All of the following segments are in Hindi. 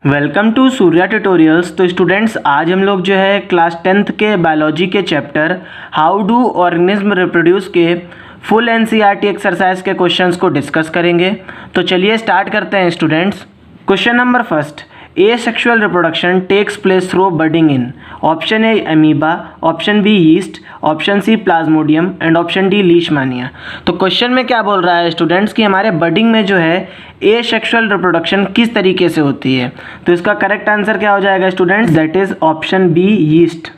Welcome to Surya tutorials. तो स्टूडेंट्स, आज हम लोग जो है क्लास 10th के बायोलॉजी के chapter how do organism reproduce के फुल एनसीईआरटी एक्सरसाइज के क्वेश्चंस को डिस्कस करेंगे। तो चलिए स्टार्ट करते हैं students. Question number first, asexual reproduction takes place through budding in option A amoeba, option B yeast, option C plasmodium and option D leishmania. तो क्वेश्चन में क्या बोल रहा है स्टूडेंट्स कि हमारे बडिंग में जो है एसेक्सुअल रिप्रोडक्शन किस तरीके से होती है। तो इसका करेक्ट आंसर क्या हो जाएगा students, that is option B yeast.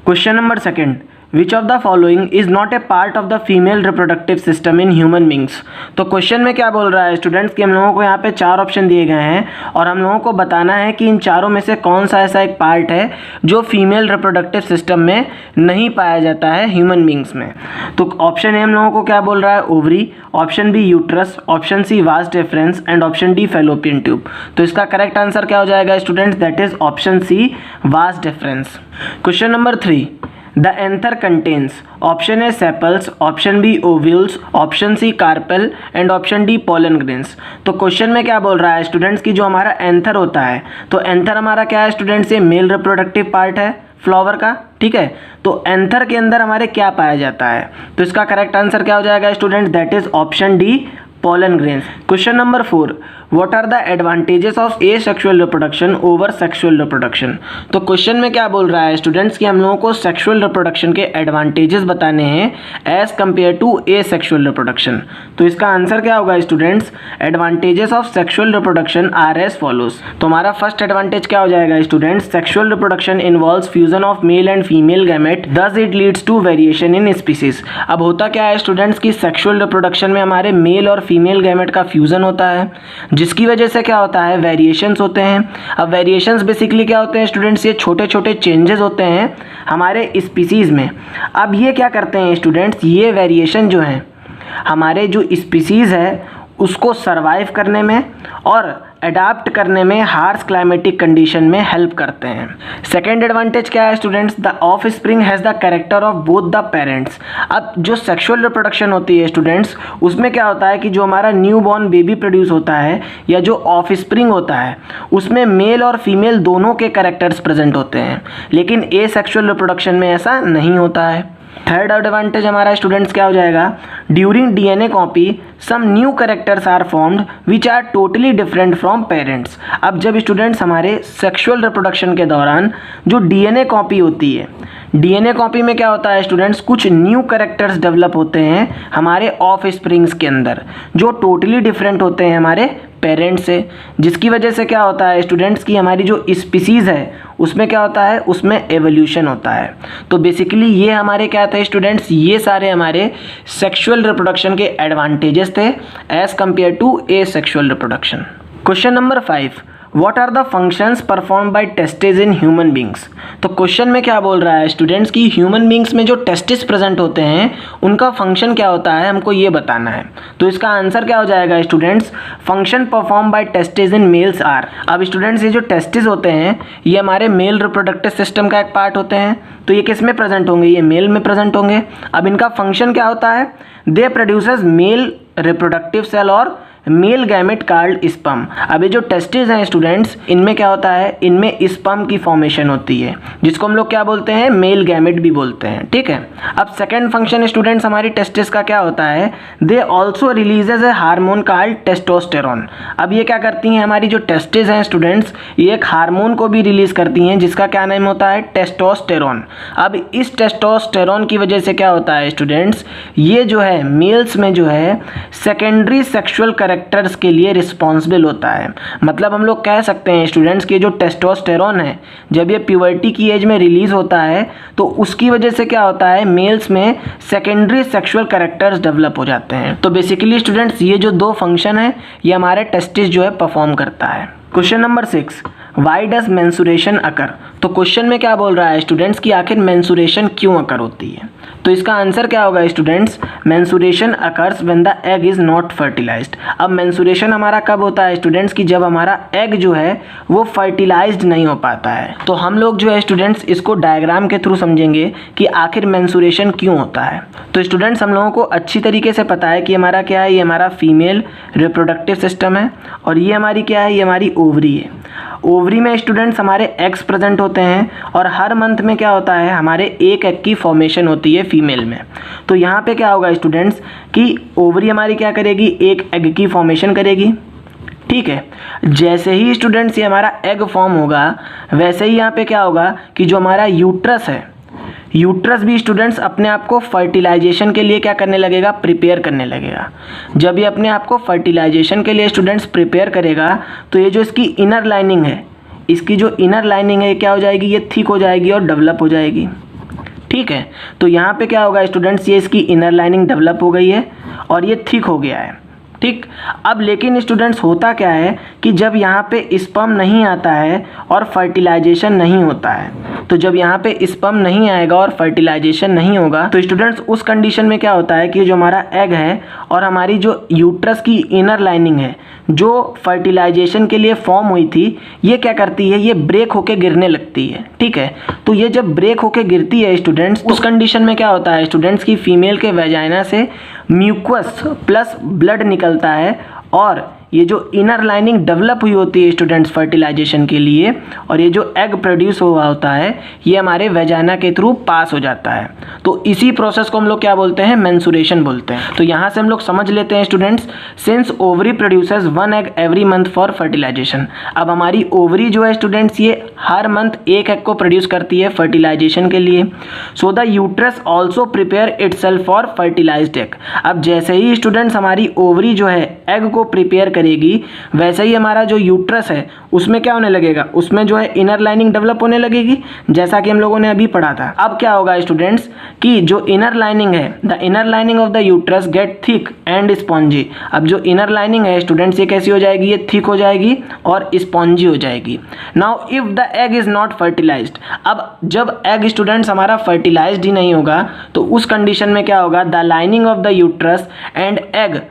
Question number second, which of the following is not a part of the female reproductive system in human beings. तो क्वेश्चन में क्या बोल रहा है स्टूडेंट्स कि हम लोगों को यहाँ पे 4 ऑप्शन दिए गए हैं और हम लोगों को बताना है कि इन चारों में से कौन सा ऐसा एक पार्ट है जो फीमेल रिप्रोडक्टिव सिस्टम में नहीं पाया जाता है ह्यूमन बींग्स में। तो ऑप्शन ए हम लोगों को क्या बोल रहा है, ovary, option B uterus, option C vas deferens and option D fallopian tube. तो इसका करेक्ट आंसर क्या हो जाएगा students, that is option C vas deferens. Question number 3, The anther contains option A sepals, option B ovules, option C carpel and option D pollen grains। तो क्वेश्चन में क्या बोल रहा है स्टूडेंट्स कि जो हमारा एंथर होता है, तो एंथर हमारा क्या है स्टूडेंट्स, ये मेल रिप्रोडक्टिव पार्ट है फ्लावर का, ठीक है। तो एंथर के अंदर हमारे क्या पाया जाता है, तो इसका करेक्ट आंसर क्या हो जाएगा students, that is option D pollen grains। Question number 4, what are the advantages of asexual reproduction over sexual reproduction। तो क्वेश्चन में क्या बोल रहा है स्टूडेंट्स कि हम लोगों को सेक्सुअल रिप्रोडक्शन के एडवांटेजेस बताने हैं as compare to asexual reproduction. तो इसका आंसर क्या होगा students, advantages of sexual reproduction are as follows. तो हमारा फर्स्ट एडवांटेज क्या हो जाएगा students, sexual reproduction involves fusion of male and female gamete, thus it leads to variation in species. अब होता क्या है स्टूडेंट्स कि सेक्सुअल रिप्रोडक्शन में हमारे मेल और फीमेल गैमेट का फ्यूजन होता है, जिसकी वजह से क्या होता है, वेरिएशंस होते हैं। अब वेरिएशंस बेसिकली क्या होते हैं स्टूडेंट्स, ये छोटे छोटे चेंजेस होते हैं हमारे स्पीसीज़ में। अब ये क्या करते हैं स्टूडेंट्स, ये वेरिएशन जो है हमारे जो स्पीसीज़ है उसको सरवाइव करने में और अडाप्ट करने में हार्श क्लाइमेटिक कंडीशन में हेल्प करते हैं। सेकेंड एडवांटेज क्या है students, the of spring has the character of both the parents. अब जो सेक्सुअल रिप्रोडक्शन होती है स्टूडेंट्स, उसमें क्या होता है कि जो हमारा न्यू बॉर्न बेबी प्रोड्यूस होता है या जो ऑफ स्प्रिंग होता है उसमें मेल और फीमेल दोनों के कैरेक्टर्स प्रेजेंट होते हैं, लेकिन ए सेक्सुअल रिप्रोडक्शन में ऐसा नहीं होता है। थर्ड एडवांटेज हमारा स्टूडेंट्स क्या हो जाएगा, during DNA copy some new characters are formed which are totally different from parents. अब जब स्टूडेंट्स हमारे सेक्सुअल रिप्रोडक्शन के दौरान जो डीएनए कॉपी होती है, डीएनए कॉपी में क्या होता है स्टूडेंट्स, कुछ न्यू कैरेक्टर्स डेवलप होते हैं हमारे ऑफ स्प्रिंग्स के अंदर जो टोटली डिफरेंट होते हैं हमारे पेरेंट्स से, जिसकी वजह से क्या होता है स्टूडेंट्स की हमारी जो स्पीसीज़ है उसमें क्या होता है, उसमें एवोल्यूशन होता है। तो बेसिकली ये हमारे क्या थे स्टूडेंट्स, ये सारे हमारे सेक्सुअल रिप्रोडक्शन के एडवांटेजेस थे as compare to asexual reproduction. Question number 5, What are the functions performed by testes in human beings। तो क्वेश्चन में क्या बोल रहा है स्टूडेंट्स कि ह्यूमन बींग्स में जो टेस्टिस प्रेजेंट होते हैं उनका फंक्शन क्या होता है, हमको ये बताना है। तो इसका आंसर क्या हो जाएगा students, function perform by testis in males are. अब स्टूडेंट्स ये जो टेस्टिस होते हैं ये हमारे मेल रिप्रोडक्टिव सिस्टम का एक पार्ट होते हैं, तो ये किस में प्रेजेंट होंगे, ये मेल में प्रेजेंट होंगे। अब इनका फंक्शन क्या होता है, they produces male reproductive cell और मेल गैमेट कॉल्ड स्पर्म। अब ये जो टेस्टिस हैं स्टूडेंट्स, इनमें क्या होता है, इनमें स्पर्म की फॉर्मेशन होती है जिसको हम लोग क्या बोलते हैं, मेल गैमेट भी बोलते हैं, ठीक है। अब सेकंड फंक्शन स्टूडेंट्स हमारी टेस्टिस का क्या होता है, they also releases A hormone called testosterone. अब ये क्या करती हैं, हमारी जो टेस्टिस हैं स्टूडेंट्स ये एक हार्मोन को भी रिलीज करती हैं जिसका क्या नाम होता है, टेस्टोस्टेरोन। अब इस टेस्टोस्टेरोन की वजह से क्या होता है स्टूडेंट्स, ये जो है मेल्स में जो है सेकेंडरी सेक्सुअल कैरेक्टर्स के लिए रिस्पॉन्सिबल होता है। मतलब हम लोग कह सकते हैं स्टूडेंट्स कि जो टेस्टोस्टेरोन है जब ये प्यूबर्टी की एज में रिलीज होता है तो उसकी वजह से क्या होता है, मेल्स में सेकेंडरी सेक्सुअल कैरेक्टर्स डेवलप हो जाते हैं। तो बेसिकली स्टूडेंट्स ये जो 2 फंक्शन है ये हमारे टेस्टिस जो है परफॉर्म करता है। Question number 6, why does mensuration occur. तो क्वेश्चन में क्या बोल रहा है स्टूडेंट्स कि आखिर मेंसुरेशन क्यों अकर होती है। तो इसका आंसर क्या होगा students, menstruation occurs when the egg is not fertilized. अब मेंसुरेशन हमारा कब होता है स्टूडेंट्स कि जब हमारा एग जो है वो फर्टिलाइज्ड नहीं हो पाता है। तो हम लोग जो है स्टूडेंट्स इसको डायग्राम के थ्रू समझेंगे कि आखिर मेंसुरेशन क्यों होता है। तो स्टूडेंट्स हम लोगों को अच्छी तरीके से पता है कि हमारा क्या है, ये हमारा फीमेल रिप्रोडक्टिव सिस्टम है और ये हमारी क्या है, ये हमारी ओवरी है। ओवरी में स्टूडेंट्स हमारे एग्स प्रेजेंट होते हैं और हर मंथ में क्या होता है, हमारे एक एग की फॉर्मेशन होती है फीमेल में। तो यहाँ पे क्या होगा स्टूडेंट्स कि ओवरी हमारी क्या करेगी, एक एग की फॉर्मेशन करेगी। ठीक है, जैसे ही स्टूडेंट्स ये हमारा एग फॉर्म होगा वैसे ही यहाँ पे क्या होगा कि जो हमारा यूट्रस है, यूट्रस भी स्टूडेंट्स अपने आप को फर्टिलाइजेशन के लिए क्या करने लगेगा, प्रिपेयर करने लगेगा। जब ये अपने आप को फर्टिलाइजेशन के लिए स्टूडेंट्स प्रिपेयर करेगा तो ये जो इसकी इनर लाइनिंग है, इसकी जो इनर लाइनिंग है क्या हो जाएगी, ये थिक हो जाएगी और डेवलप हो जाएगी। ठीक है, तो यहाँ पे क्या होगा स्टूडेंट्स, ये इसकी इनर लाइनिंग डेवलप हो गई है और ये थिक हो गया है। ठीक, अब लेकिन स्टूडेंट्स होता क्या है कि जब यहाँ पे स्पर्म नहीं आता है और फर्टिलाइजेशन नहीं होता है, तो जब यहाँ पे स्पर्म नहीं आएगा और फर्टिलाइजेशन नहीं होगा तो स्टूडेंट्स उस कंडीशन में क्या होता है कि जो हमारा एग है और हमारी जो यूट्रस की इनर लाइनिंग है जो फर्टिलाइजेशन के लिए फॉर्म हुई थी, ये क्या करती है, ये ब्रेक होके गिरने लगती है। ठीक है, तो ये जब ब्रेक होके गिरती है स्टूडेंट्स, उस कंडीशन में क्या होता है स्टूडेंट्स की फीमेल के वेजाइना से म्यूकस प्लस ब्लड निकलता है और ये जो इनर लाइनिंग डेवलप हुई होती है स्टूडेंट्स फर्टिलाइजेशन के लिए और ये जो एग प्रोड्यूस हुआ होता है ये हमारे वेजाइना के थ्रू पास हो जाता है। तो इसी प्रोसेस को हम लोग क्या बोलते हैं, मेंसुरेशन बोलते हैं। तो यहाँ से हम लोग समझ लेते हैं students, since ovary produces 1 egg every month for fertilization. अब हमारी ओवरी जो है स्टूडेंट्स ये हर मंथ एक एग को प्रोड्यूस करती है फर्टिलाइजेशन के लिए। So the uterus also prepare itself for fertilized egg. अब जैसे ही स्टूडेंट्स हमारी ओवरी जो है एग को प्रिपेयर करेगी वैसे ही हमारा जो यूट्रस है उसमें क्या होने लगेगा, उसमें जो है इनर लाइनिंग डेवलप होने लगेगी, जैसा कि हम लोगों ने अभी पढ़ा था। अब क्या होगा स्टूडेंट्स कि जो इनर लाइनिंग है, the inner lining of the uterus get thick and spongy. अब जो इनर लाइनिंग है स्टूडेंट्स ये कैसी हो जाएगी, ये थिक हो जाएगी और स्पॉन्जी हो जाएगी। Now if the egg is not fertilized, अब जब एग स्टूडेंट्स हमारा फर्टिलाइज्ड ही नहीं होगा तो उस कंडीशन में क्या होगा, the lining of the uterus and egg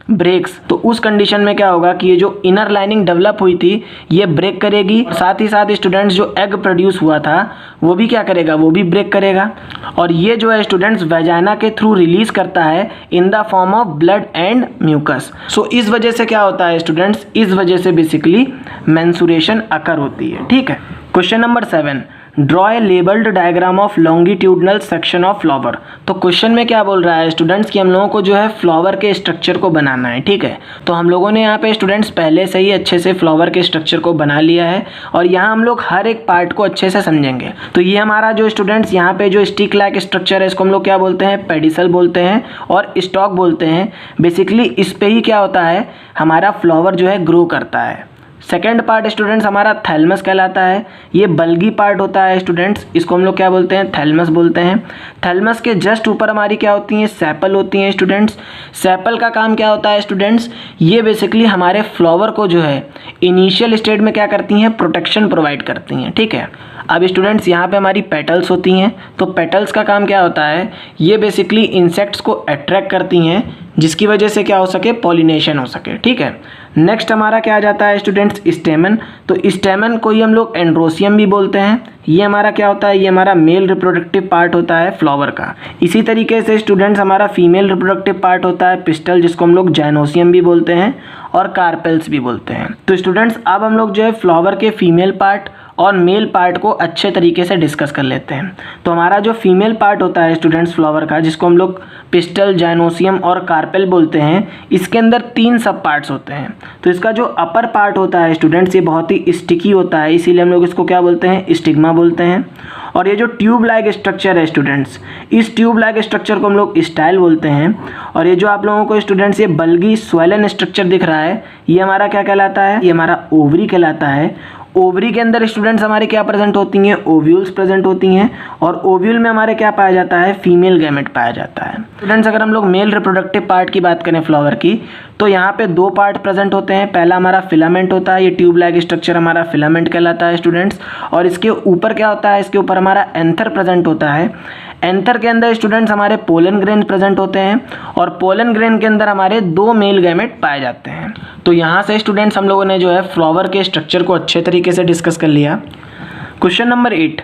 breaks. तो उस कंडीशन में क्या होगा कि ये जो इनर लाइनिंग डेवलप हुई थी ये ब्रेक करेगी, साथ ही साथ स्टूडेंट्स जो एग प्रोड्यूस हुआ था वो भी क्या करेगा, वो भी ब्रेक करेगा और ये जो है स्टूडेंट्स वेजाइना के थ्रू रिलीज करता है in the form of blood and mucus. So इस वजह से क्या होता है स्टूडेंट्स, इस वजह से बेसिकली मेंसुरेशन अकर होती है। ठीक है, question number 7, draw a labelled diagram of longitudinal section of flower. तो क्वेश्चन में क्या बोल रहा है स्टूडेंट्स कि हम लोगों को जो है फ्लावर के स्ट्रक्चर को बनाना है। ठीक है, तो हम लोगों ने यहाँ पे स्टूडेंट्स पहले से ही अच्छे से फ्लावर के स्ट्रक्चर को बना लिया है और यहाँ हम लोग हर एक पार्ट को अच्छे से समझेंगे। तो ये हमारा जो स्टूडेंट्स यहाँ पे जो स्टिक लाइक स्ट्रक्चर है इसको हम लोग क्या बोलते हैं, पेडिसल बोलते हैं और स्टॉक बोलते हैं। बेसिकली इस पे ही क्या होता है, हमारा फ्लावर जो है ग्रो करता है। सेकेंड पार्ट स्टूडेंट्स हमारा थैलमस कहलाता है, ये बल्गी पार्ट होता है स्टूडेंट्स, इसको हम लोग क्या बोलते हैं, थैलमस बोलते हैं। थैलमस के जस्ट ऊपर हमारी क्या होती हैं, सेपल होती हैं स्टूडेंट्स। सेपल का काम क्या होता है स्टूडेंट्स, ये बेसिकली हमारे फ्लावर को जो है इनिशियल स्टेज में क्या करती हैं, प्रोटेक्शन प्रोवाइड करती हैं। ठीक है, अब स्टूडेंट्स यहाँ पे हमारी पेटल्स होती हैं, तो पेटल्स का काम क्या होता है, ये बेसिकली इंसेक्ट्स को अट्रैक्ट करती हैं जिसकी वजह से क्या हो सके, पॉलिनेशन हो सके। ठीक है, नेक्स्ट हमारा क्या आ जाता है स्टूडेंट्स, स्टेमन। तो स्टेमन को ही हम लोग एंड्रोसियम भी बोलते हैं। ये हमारा क्या होता है, ये हमारा मेल रिप्रोडक्टिव पार्ट होता है फ्लावर का। इसी तरीके से स्टूडेंट्स हमारा फीमेल रिप्रोडक्टिव पार्ट होता है पिस्टल, जिसको हम लोग जाइनोसियम भी बोलते हैं और कार्पेल्स भी बोलते हैं। तो स्टूडेंट्स अब हम लोग जो है फ्लावर के फीमेल पार्ट और मेल पार्ट को अच्छे तरीके से डिस्कस कर लेते हैं। तो हमारा जो फीमेल पार्ट होता है स्टूडेंट्स फ्लावर का, जिसको हम लोग पिस्टल, जाइनोसियम और कार्पेल बोलते हैं, इसके अंदर 3 सब पार्ट्स होते हैं। तो इसका जो अपर पार्ट होता है स्टूडेंट्स ये बहुत ही स्टिकी होता है, इसीलिए हम लोग इसको क्या बोलते हैं, स्टिग्मा बोलते हैं। और ये जो ट्यूब लाइक स्ट्रक्चर है स्टूडेंट्स, इस ट्यूब लाइक स्ट्रक्चर को हम लोग स्टाइल बोलते हैं। और ये जो आप लोगों को स्टूडेंट्स ये बल्गी स्वेलन स्ट्रक्चर दिख रहा है, ये हमारा क्या कहलाता है, ये हमारा ओवरी कहलाता है। ओवरी के अंदर स्टूडेंट्स हमारे क्या प्रेजेंट होती हैं, ओव्यूल्स प्रेजेंट होती हैं और ओव्यूल में हमारे क्या पाया जाता है, फीमेल गैमेट पाया जाता है। स्टूडेंट्स अगर हम लोग मेल रिप्रोडक्टिव पार्ट की बात करें फ्लावर की, तो यहाँ पे 2 पार्ट प्रेजेंट होते हैं। पहला हमारा फिलामेंट होता है, ये ट्यूब लाइक स्ट्रक्चर हमारा फिलामेंट कहलाता है स्टूडेंट्स। और इसके ऊपर क्या होता है, इसके ऊपर हमारा एंथर प्रेजेंट होता है। एंथर के अंदर स्टूडेंट्स हमारे पोलन ग्रेन प्रेजेंट होते हैं और पोलन ग्रेन के अंदर हमारे 2 मेल गैमेट पाए जाते हैं। तो यहाँ से स्टूडेंट्स हम लोगों ने जो है फ्लावर के स्ट्रक्चर को अच्छे तरीके से डिस्कस कर लिया। Question number 8,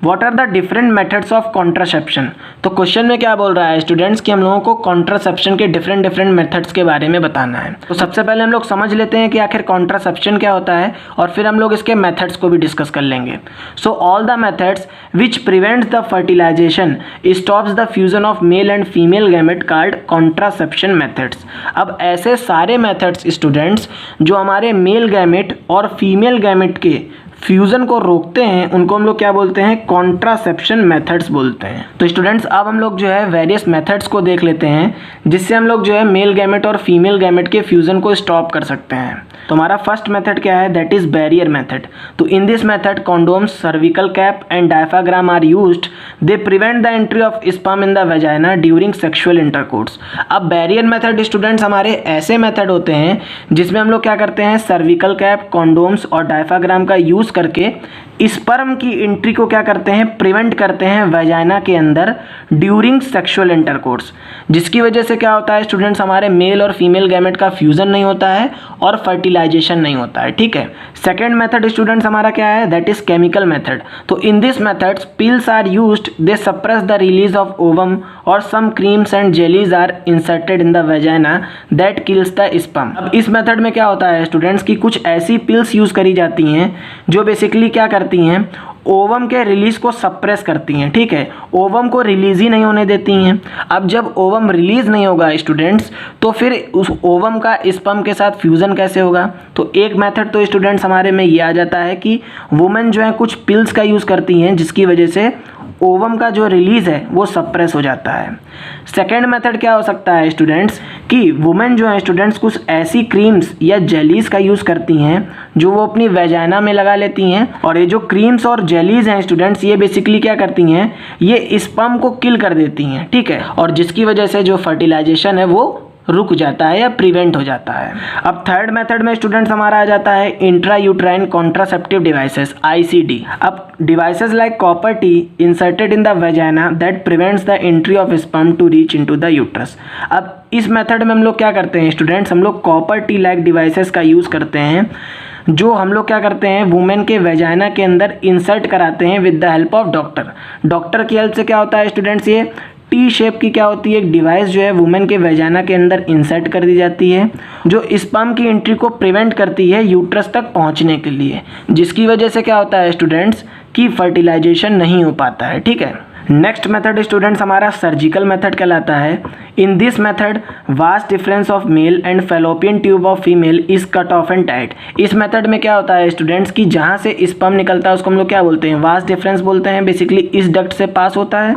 what are the different methods of contraception. तो क्वेश्चन में क्या बोल रहा है स्टूडेंट्स कि हम लोगों को कॉन्ट्रासेप्शन के डिफरेंट मेथड्स के बारे में बताना है। तो सबसे पहले हम लोग समझ लेते हैं कि आखिर कॉन्ट्रासेप्शन क्या होता है और फिर हम लोग इसके मेथड्स को भी डिस्कस कर लेंगे। So all the methods which prevents the fertilization stops the fusion of male and female gamete called contraception methods. अब ऐसे सारे मेथड्स स्टूडेंट्स जो हमारे मेल गैमेट और फीमेल गैमेट के फ्यूज़न को रोकते हैं उनको हम लोग क्या बोलते हैं, कॉन्ट्रासेप्शन मेथड्स बोलते हैं। तो स्टूडेंट्स अब हम लोग जो है वेरियस मेथड्स को देख लेते हैं जिससे हम लोग जो है मेल गैमेट और फीमेल गैमेट के फ्यूज़न को स्टॉप कर सकते हैं। तो हमारा फर्स्ट मेथड क्या है, दैट इज़ बैरियर मेथड। तो in this method condoms, cervical cap and diaphragm are used. They prevent the entry of sperm in the vagina during sexual intercourse. अब बैरियर मेथड स्टूडेंट्स हमारे ऐसे मेथड होते हैं जिसमें हम लोग क्या करते हैं, सर्विकल कैप, कॉन्डोम्स और डायफ्राग्राम का यूज़ करके स्पर्म की एंट्री को क्या करते हैं, प्रिवेंट करते हैं वेजाइना के अंदर ड्यूरिंग सेक्सुअल इंटरकोर्स, जिसकी वजह से क्या होता है स्टूडेंट्स, हमारे मेल और फीमेल गैमेट का फ्यूजन नहीं होता है और फर्टिलाइजेशन नहीं होता है। ठीक है। सेकेंड मेथड स्टूडेंट्स हमारा क्या है, दैट इज केमिकल मेथड। तो in this methods pills are used, they suppress the release of ovum और some creams and jellies are inserted in the vagina that kills the sperm. अब इस मेथड में क्या होता है स्टूडेंट्स की कुछ ऐसी पिल्स यूज करी जाती हैं जो बेसिकली क्या करती हैं, ओवम के रिलीज को सप्रेस करती हैं। ठीक है, ओवम को रिलीज ही नहीं होने देती हैं। अब जब ओवम रिलीज नहीं होगा स्टूडेंट्स तो फिर उस ओवम का स्पर्म के साथ फ्यूजन कैसे होगा। तो एक मेथड तो स्टूडेंट्स हमारे में ये आ जाता है कि वुमेन जो है कुछ पिल्स का यूज़ करती हैं जिसकी वजह से ओवम का जो रिलीज है वो सप्रेस हो जाता है। सेकेंड मेथड क्या हो सकता है स्टूडेंट्स कि वुमेन जो है स्टूडेंट्स कुछ ऐसी क्रीम्स या जेलीज का यूज़ करती हैं जो वो अपनी वेजाइना में लगा लेती हैं, और ये जो क्रीम्स और जेलीज हैं स्टूडेंट्स ये बेसिकली क्या करती हैं, ये स्पर्म को किल कर देती हैं। ठीक है, और जिसकी वजह से जो फर्टिलाइजेशन है वो रुक जाता है या प्रिवेंट हो जाता है। अब थर्ड मेथड में स्टूडेंट्स हमारा आ जाता है intra uterine contraceptive devices, ICD। अब devices like copper T inserted in the vagina that prevents the entry of sperm to reach into the uterus. अब इस मेथड में हम लोग क्या करते हैं स्टूडेंट्स, हम लोग कॉपर टी लाइक डिवाइसेस का यूज़ करते हैं जो हम लोग क्या करते हैं, वुमेन के वेजाइना के अंदर इंसर्ट कराते हैं with the help of doctor की हेल्प से। क्या होता है स्टूडेंट्स, ये टी शेप की क्या होती है, एक डिवाइस जो है वुमेन के वेजाइना के अंदर इंसर्ट कर दी जाती है जो स्पर्म की एंट्री को प्रिवेंट करती है यूट्रस तक पहुंचने के लिए, जिसकी वजह से क्या होता है स्टूडेंट्स कि फर्टिलाइजेशन नहीं हो पाता है। ठीक है। नेक्स्ट मेथड स्टूडेंट्स हमारा सर्जिकल मेथड कहलाता है। इन this method vast difference of male and fallopian tube of female is cut off and tight. इस मेथड में क्या होता है स्टूडेंट्स कि जहाँ से स्पर्म निकलता है उसको हम लोग क्या बोलते हैं, वास्ट डिफरेंस बोलते हैं। बेसिकली इस डक्ट से पास होता है।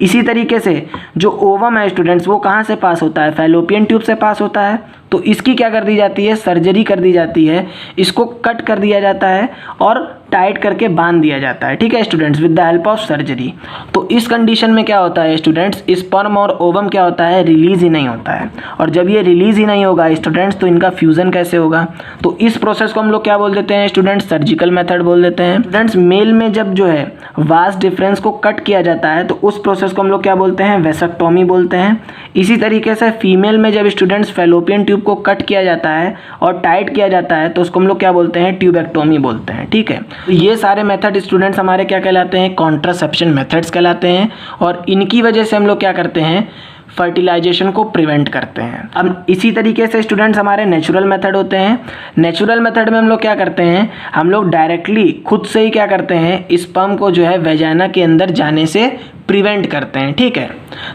इसी तरीके से जो ओवम है स्टूडेंट्स वो कहाँ से पास होता है, फेलोपियन ट्यूब से पास होता है। तो इसकी क्या कर दी जाती है, सर्जरी कर दी जाती है, इसको कट कर दिया जाता है और टाइट करके बांध दिया जाता है। ठीक है students, with the help of surgery. तो इस कंडीशन में क्या होता है स्टूडेंट्स, स्पर्म और ओवम क्या होता है, रिलीज ही नहीं होता है। और जब ये रिलीज ही नहीं होगा स्टूडेंट्स तो इनका फ्यूजन कैसे होगा। तो इस प्रोसेस को हम लोग क्या बोल देते हैं स्टूडेंट्स, सर्जिकल मेथड बोल देते हैं। स्टूडेंट्स मेल में जब जो है वास्ट डिफरेंस को कट किया जाता है तो उस प्रोसेस को हम लोग क्या बोलते हैं, वेसेक्टोमी बोलते हैं। इसी तरीके से फीमेल में जब स्टूडेंट्स फेलोपियन ट्यूब को कट किया जाता है और टाइट किया जाता है तो उसको हम लोग क्या बोलते हैं, ट्यूबेक्टोमी बोलते हैं। ठीक है, तो ये सारे मेथड स्टूडेंट्स हमारे क्या कहलाते हैं, कॉन्ट्रासेप्शन मेथड्स कहलाते हैं, और इनकी वजह से हम लोग क्या करते हैं, फर्टिलाइजेशन को प्रिवेंट करते हैं। अब इसी तरीके से स्टूडेंट्स हमारे नेचुरल मेथड होते हैं। नेचुरल मेथड में हम लोग क्या करते हैं, हम लोग डायरेक्टली खुद से ही क्या करते हैं, स्पर्म को जो है वेजाइना के अंदर जाने से प्रिवेंट करते हैं। ठीक है,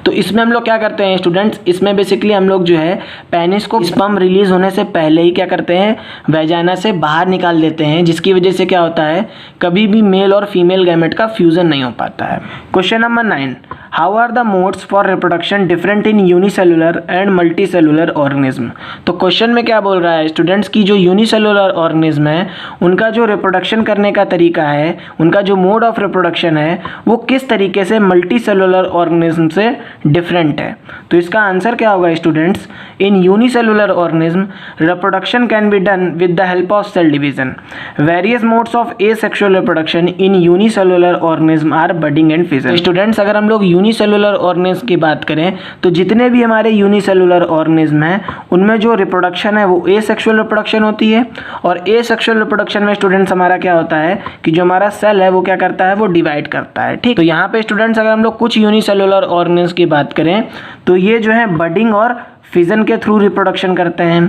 तो इसमें हम लोग क्या करते हैं स्टूडेंट्स, इसमें बेसिकली हम लोग जो है पेनिस को स्पर्म रिलीज होने से पहले ही क्या करते हैं, वेजाइना से बाहर निकाल देते हैं, जिसकी वजह से क्या होता है, कभी भी मेल और फीमेल गैमेट का फ्यूजन नहीं हो पाता है। Question number 9, how are the modes for reproduction different in unicellular and multicellular organism. तो क्वेश्चन में क्या बोल रहा है स्टूडेंट्स की जो यूनिसेलुलर ऑर्गेनिज्म है उनका जो रिप्रोडक्शन करने का तरीका है, उनका जो मोड ऑफ रिप्रोडक्शन है वो किस तरीके से मल्टी सेलुलर ऑर्गेनिज्म से डिफरेंट है। तो इसका आंसर क्या होगा students? In unicellular organism reproduction can be done with the help of cell division. Various modes of asexual reproduction in unicellular organism are budding and fission. Students, अगर हम लोग यूनिसेलुलर ऑर्गेनिज्म की बात करें तो जितने भी हमारे यूनिसेलुलर ऑर्गेनिज्म हैं उनमें जो रिप्रोडक्शन है वो एसेक्सुअल रिप्रोडक्शन होती है। और एसेक्सुअल रिप्रोडक्शन में स्टूडेंट्स हमारा क्या होता है कि जो हमारा सेल है वो क्या करता है, वो डिवाइड करता है। ठीक, तो यहाँ पे स्टूडेंट्स अगर हम लोग कुछ यूनिसेलुलर ऑर्गेनिज्म की बात करें तो ये जो है बडिंग और फिजन के थ्रू रिप्रोडक्शन करते हैं।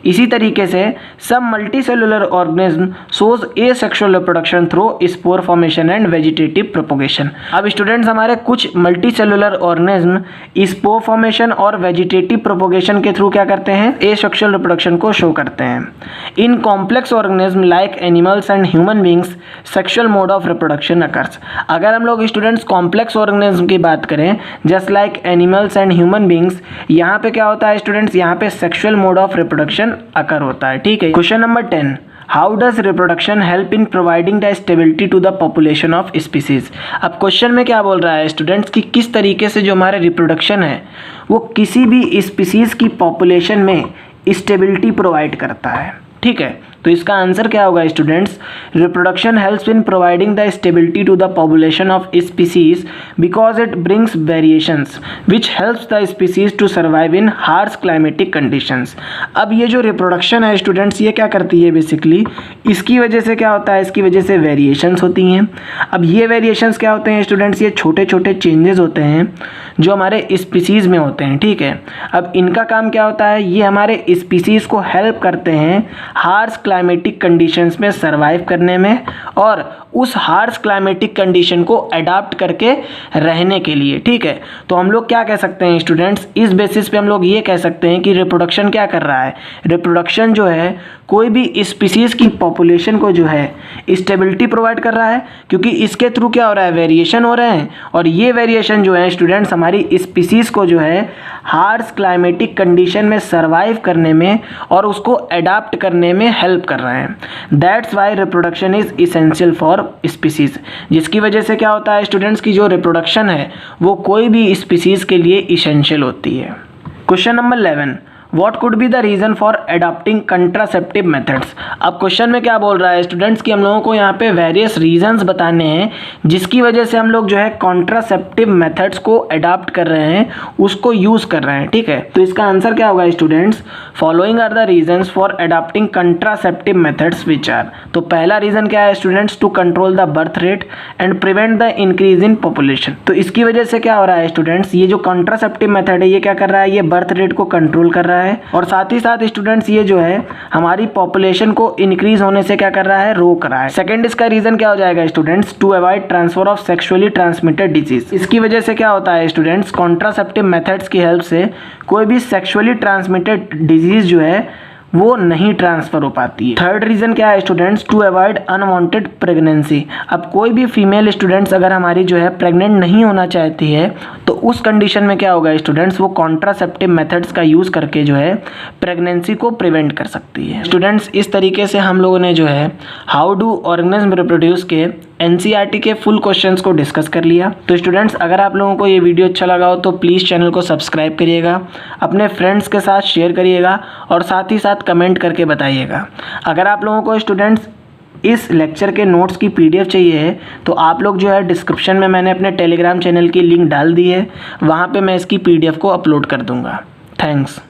इसी तरीके से सब multicellular organism shows asexual reproduction through spore formation and vegetative propagation. अब स्टूडेंट्स, हमारे कुछ मल्टीसेलुलर ऑर्गेनिज्म स्पोर फॉर्मेशन और वेजिटेटिव प्रोपोगेशन के थ्रू क्या करते हैं, एसेक्सुअल रिप्रोडक्शन को शो करते हैं। In complex organism like animals and human beings sexual mode of reproduction occurs. अगर हम लोग स्टूडेंट्स कॉम्प्लेक्स ऑर्गेनिज्म की बात करें just like animals and human beings, यहाँ पे क्या होता है स्टूडेंट्स, यहाँ पे sexual mode of reproduction occur होता है। ठीक है, question number 10, how does reproduction help in providing the stability to the population of species. अब क्वेश्चन में क्या बोल रहा है स्टूडेंट्स कि किस तरीके से जो हमारा रिप्रोडक्शन है वो किसी भी स्पीसीज की पॉपुलेशन में स्टेबिलिटी प्रोवाइड करता है। ठीक है, तो इसका आंसर क्या होगा students? Reproduction helps in providing the stability to the population of species because it brings variations which helps the species to survive in harsh climatic conditions. अब ये जो रिप्रोडक्शन है स्टूडेंट्स ये क्या करती है बेसिकली, इसकी वजह से क्या होता है, इसकी वजह से वेरिएशंस होती हैं। अब ये वेरिएशंस क्या होते हैं स्टूडेंट्स, ये छोटे छोटे चेंजेस होते हैं जो हमारे स्पीसीज में होते हैं। ठीक है, अब इनका काम क्या होता है, ये हमारे स्पीसीज को हेल्प करते हैं हार्श क्लाइमेटिक कंडीशंस में सरवाइव करने में और उस हार्श क्लाइमेटिक कंडीशन को अडाप्ट करके रहने के लिए। ठीक है, तो हम लोग क्या कह सकते हैं स्टूडेंट्स, इस बेसिस पे हम लोग ये कह सकते हैं कि रिप्रोडक्शन क्या कर रहा है, रिप्रोडक्शन जो है कोई भी स्पीसीज की पॉपुलेशन को जो है स्टेबिलिटी प्रोवाइड कर रहा है, क्योंकि इसके थ्रू क्या हो रहा है, वेरिएशन हो रहे हैं और ये वेरिएशन जो है स्टूडेंट्स हमारी स्पीसीज को जो है हार्श क्लाइमेटिक कंडीशन में सरवाइव करने में और उसको अडाप्ट करने में हेल्प कर रहे हैं। That's why reproduction is essential for species, जिसकी वजह से क्या होता है स्टूडेंट्स की जो रिप्रोडक्शन है वो कोई भी स्पीसीज के लिए इसेंशियल होती है। Question number 11, What could be the reason for adopting contraceptive methods? अब क्वेश्चन में क्या बोल रहा है स्टूडेंट्स कि हम लोगों को यहाँ पे वेरियस रीजंस बताने हैं जिसकी वजह से हम लोग जो है कॉन्ट्रासेप्टिव मेथड्स को अडॉप्ट कर रहे हैं, उसको यूज़ कर रहे हैं। ठीक है, तो इसका आंसर क्या होगा students, following are the reasons for adopting contraceptive methods which are. तो पहला रीज़न क्या है students, to control the birth rate and prevent the increase in population. तो इसकी वजह से क्या हो रहा है स्टूडेंट्स, ये जो कॉन्ट्रासेप्टिव मेथड है ये क्या कर रहा है, ये बर्थ रेट को कंट्रोल कर रहा है और साथ ही साथ स्टूडेंट्स ये जो है हमारी पॉपुलेशन को इंक्रीज होने से क्या कर रहा है, रोक रहा है। सेकंड इसका रीजन क्या हो जाएगा students, to avoid transfer of sexually transmitted disease. इसकी वजह से क्या होता है स्टूडेंट्स, कॉन्ट्रासेप्टिव मेथड्स की हेल्प से कोई भी सेक्सुअली ट्रांसमिटेड डिजीज जो है वो नहीं ट्रांसफर हो पाती है। थर्ड रीजन क्या है students, to avoid unwanted pregnancy. अब कोई भी फीमेल स्टूडेंट्स अगर हमारी जो है प्रेग्नेंट नहीं होना चाहती है तो उस कंडीशन में क्या होगा स्टूडेंट्स, वो कॉन्ट्रासेप्टिव मेथड्स का यूज़ करके जो है प्रेगनेंसी को प्रिवेंट कर सकती है। स्टूडेंट्स, इस तरीके से हम लोगों ने जो है हाउ डू ऑर्गेनिज्म रिप्रोड्यूस के एनसीईआरटी के फुल क्वेश्चंस को डिस्कस कर लिया। तो स्टूडेंट्स, अगर आप लोगों को ये वीडियो अच्छा लगा हो तो प्लीज़ चैनल को सब्सक्राइब करिएगा, अपने फ्रेंड्स के साथ शेयर करिएगा और साथ ही साथ कमेंट करके बताइएगा। अगर आप लोगों को स्टूडेंट्स इस लेक्चर के नोट्स की पीडीएफ चाहिए है तो आप लोग जो है डिस्क्रिप्शन में मैंने अपने टेलीग्राम चैनल की लिंक डाल दी है, वहाँ पे मैं इसकी पीडीएफ को अपलोड कर दूँगा। थैंक्स।